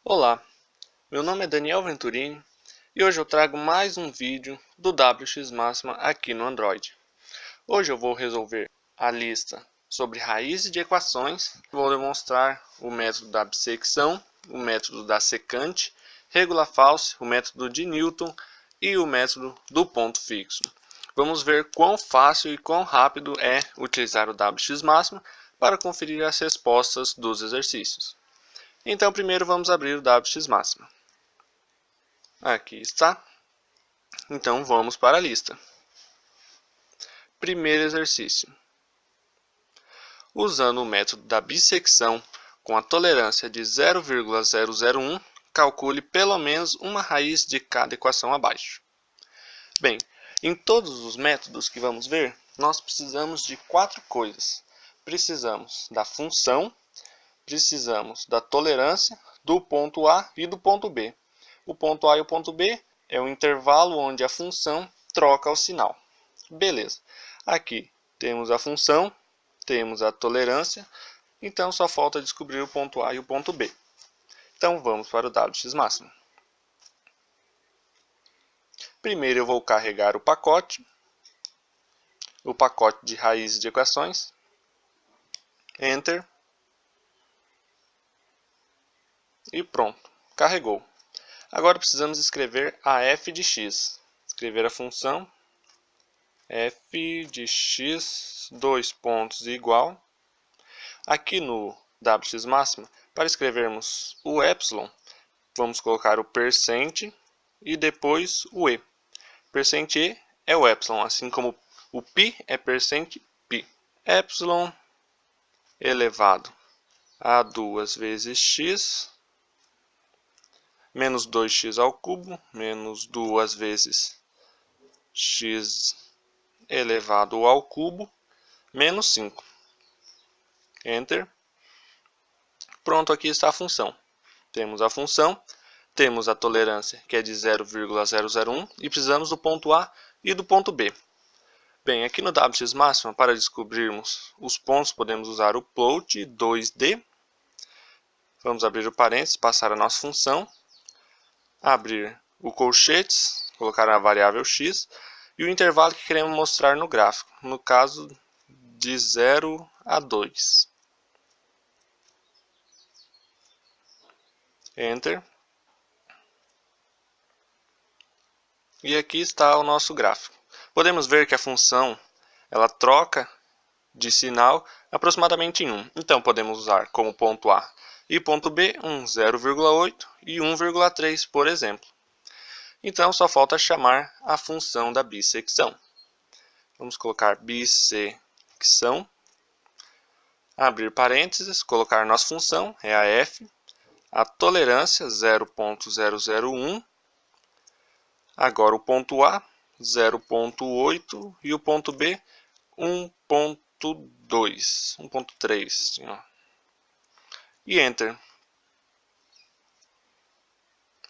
Olá, meu nome é Daniel Venturini e hoje eu trago mais um vídeo do WXMáxima aqui no Android. Hoje eu vou resolver a lista sobre raízes de equações, vou demonstrar o método da bissecção, o método da secante, regula false, o método de Newton e o método do ponto fixo. Vamos ver quão fácil e quão rápido é utilizar o WXMáxima para conferir as respostas dos exercícios. Então, primeiro vamos abrir o WXMáxima. Aqui está. Então, vamos para a lista. Primeiro exercício. Usando o método da bissecção com a tolerância de 0,001, calcule pelo menos uma raiz de cada equação abaixo. Bem, em todos os métodos que vamos ver, nós precisamos de 4 coisas. Precisamos da função, precisamos da tolerância, do ponto A e do ponto B. O ponto A e o ponto B é o intervalo onde a função troca o sinal. Beleza. Aqui temos a função, temos a tolerância, então só falta descobrir o ponto A e o ponto B. Então vamos para o WXMáxima. Primeiro eu vou carregar o pacote de raízes de equações. Enter. E pronto, carregou. Agora precisamos escrever a f de x. Escrever a função f de x, dois pontos igual. Aqui no WXMáxima, para escrevermos o epsilon, vamos colocar o percent e depois o e. Percent e é o epsilon, assim como o π é percent π. Epsilon elevado a 2 vezes x menos 2x ao cubo, menos 2 vezes x elevado ao cubo, menos 5. Enter. Pronto, aqui está a função. Temos a função, temos a tolerância, que é de 0,001, e precisamos do ponto A e do ponto B. Bem, aqui no WXMáxima, para descobrirmos os pontos, podemos usar o plot 2D. Vamos abrir o parênteses, passar a nossa função. Abrir o colchetes, colocar a variável x e o intervalo que queremos mostrar no gráfico, no caso de 0 a 2. Enter. E aqui está o nosso gráfico. Podemos ver que a função ela troca de sinal aproximadamente em 1. Então podemos usar como ponto A e ponto B um 0,8 e 1,3, por exemplo. Então só falta chamar a função da bissecção. Vamos colocar bissecção, abrir parênteses, colocar nossa função, é a f, a tolerância 0,001, agora o ponto A 0,8 e o ponto B 1,2, 1,3. E Enter.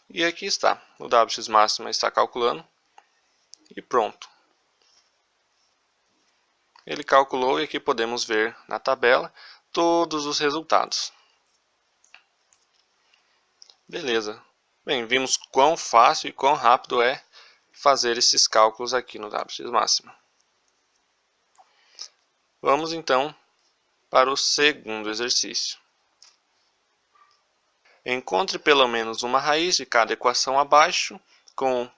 E aqui está, o WXMáxima está calculando e pronto. Ele calculou e aqui podemos ver na tabela todos os resultados. Beleza. Bem, vimos quão fácil e quão rápido é fazer esses cálculos aqui no WXMáxima. Vamos então para o segundo exercício. Encontre pelo menos uma raiz de cada equação abaixo com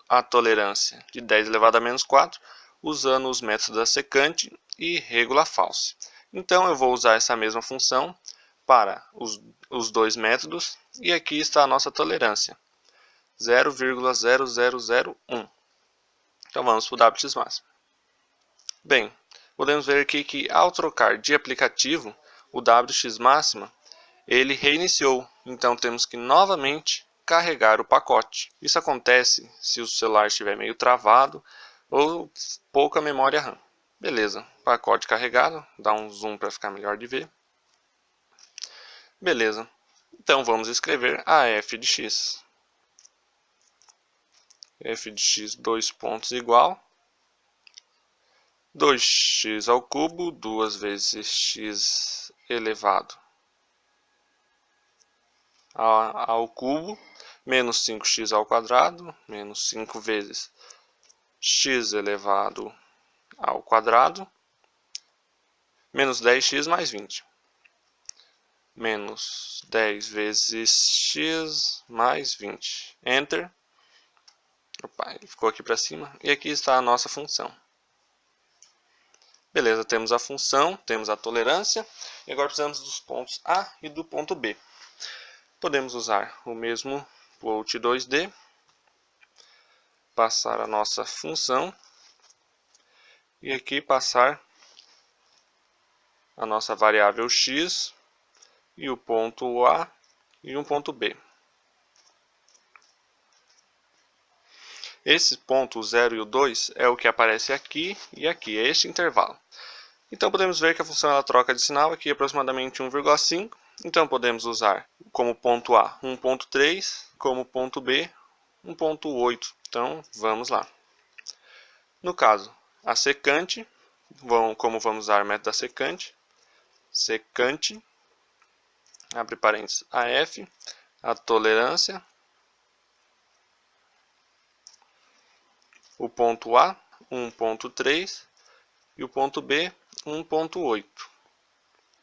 a tolerância de 10 elevado a menos 4, usando os métodos da secante e regula false. Então eu vou usar essa mesma função para os dois métodos e aqui está a nossa tolerância, 0,0001. Então vamos para o WXMáxima. Bem, podemos ver aqui que ao trocar de aplicativo, o WXMáxima ele reiniciou, então temos que novamente carregar o pacote. Isso acontece se o celular estiver meio travado ou pouca memória RAM. Beleza, pacote carregado, dá um zoom para ficar melhor de ver. Beleza, então vamos escrever a f de x. F de x, dois pontos igual. 2x ao cubo, 2 vezes x elevado ao cubo, menos 5x ao quadrado, menos 5 vezes x elevado ao quadrado, menos 10x mais 20. Menos 10 vezes x mais 20. Enter. Opa, ele ficou aqui para cima. E aqui está a nossa função. Beleza, temos a função, temos a tolerância. E agora precisamos dos pontos A e do ponto B. Podemos usar o mesmo float 2D. Passar a nossa função. E aqui passar a nossa variável x. E o ponto A e um ponto B. Esse ponto, o 0 e o 2, é o que aparece aqui e aqui, é este intervalo. Então podemos ver que a função ela troca de sinal aqui aproximadamente 1,5. Então podemos usar como ponto A 1,3, como ponto B 1,8. Então vamos lá. No caso, a secante, como vamos usar o método da secante, secante, abre parênteses, AF, a tolerância, o ponto A 1,3 e o ponto B 1,8.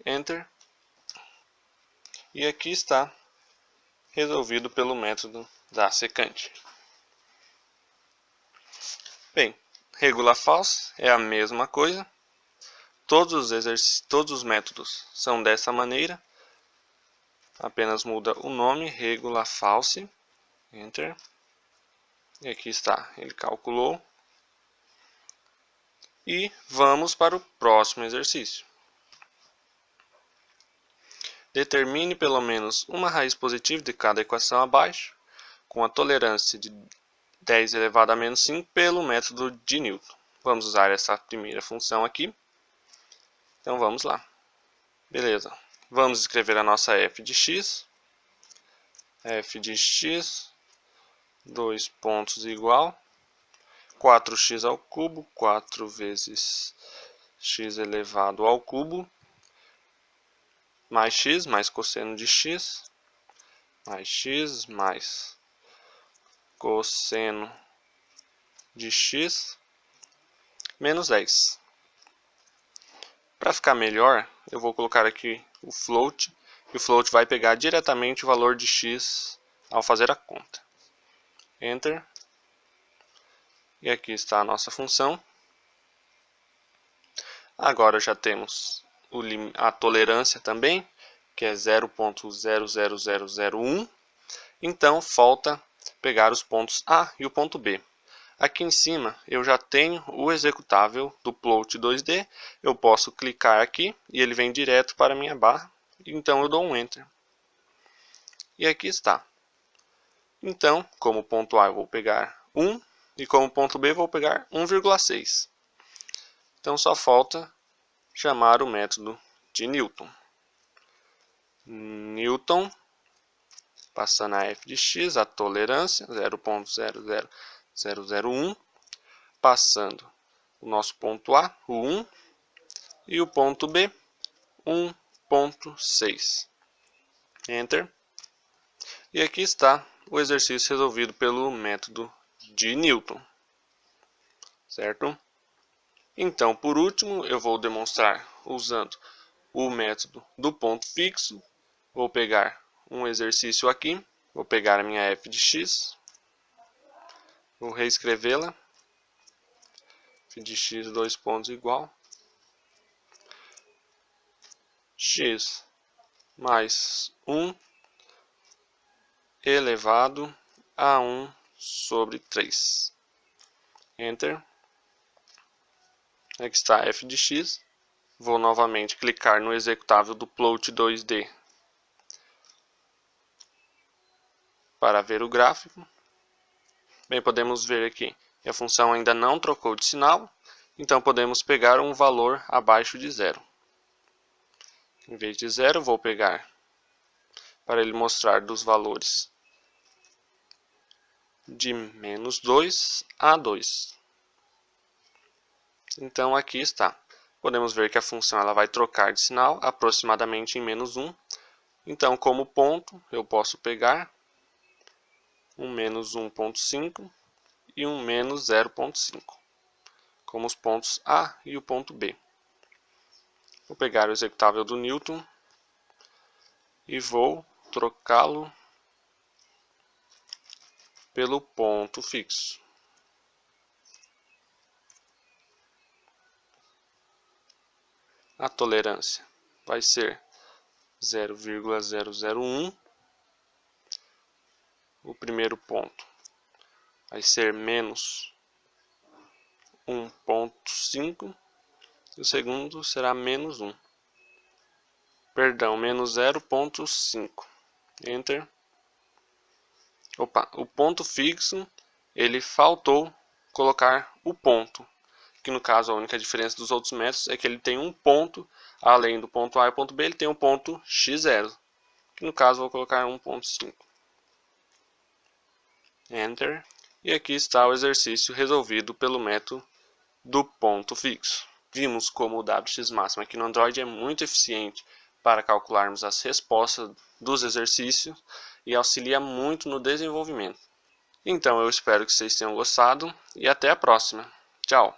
Enter. E aqui está resolvido pelo método da secante. Bem, regula false é a mesma coisa. Todos os métodos são dessa maneira. Apenas muda o nome, regula false. Enter. E aqui está, ele calculou. E vamos para o próximo exercício. Determine pelo menos uma raiz positiva de cada equação abaixo, com a tolerância de 10 elevado a menos 5 pelo método de Newton. Vamos usar essa primeira função aqui. Então vamos lá. Beleza. Vamos escrever a nossa f de x. F de x, 2 pontos igual. 4x ao cubo, 4 vezes x elevado ao cubo, mais x, mais cosseno de x, mais x, mais cosseno de x, menos 10. Para ficar melhor, eu vou colocar aqui o float, e o float vai pegar diretamente o valor de x ao fazer a conta. Enter. E aqui está a nossa função. Agora já temos a tolerância também, que é 0,00001. Então falta pegar os pontos A e o ponto B. Aqui em cima eu já tenho o executável do plot 2D. Eu posso clicar aqui e ele vem direto para a minha barra. Então eu dou um Enter. E aqui está. Então, como ponto A eu vou pegar 1. E como ponto B, vou pegar 1,6. Então, só falta chamar o método de Newton. Newton, passando a f de x, a tolerância, 0,00001. Passando o nosso ponto A, o 1. E o ponto B, 1,6. Enter. E aqui está o exercício resolvido pelo método de Newton, certo? Então, por último, eu vou demonstrar usando o método do ponto fixo. Vou pegar um exercício aqui, vou pegar a minha f de x, vou reescrevê-la, f de x, 2 pontos igual, x mais 1 elevado a 1 sobre 3. Enter. Aqui está f de x. Vou novamente clicar no executável do plot 2D para ver o gráfico. Bem, podemos ver aqui que a função ainda não trocou de sinal, então podemos pegar um valor abaixo de 0. Em vez de 0, vou pegar para ele mostrar dos valores de menos 2 a 2. Então aqui está. Podemos ver que a função ela vai trocar de sinal aproximadamente em menos 1. Então, como ponto, eu posso pegar um menos 1.5 e um menos 0.5, como os pontos A e o ponto B. Vou pegar o executável do Newton e vou trocá-lo pelo ponto fixo. A tolerância vai ser 0,001. O primeiro ponto vai ser menos 1.5 e o segundo será menos 1. Perdão, menos 0.5. Enter. Opa, o ponto fixo, ele faltou colocar o ponto, que no caso a única diferença dos outros métodos é que ele tem um ponto, além do ponto A e ponto B, ele tem um ponto x0, que no caso eu vou colocar 1.5. Enter. E aqui está o exercício resolvido pelo método do ponto fixo. Vimos como o WX-máximo aqui no Android é muito eficiente para calcularmos as respostas dos exercícios e auxilia muito no desenvolvimento. Então eu espero que vocês tenham gostado e até a próxima. Tchau!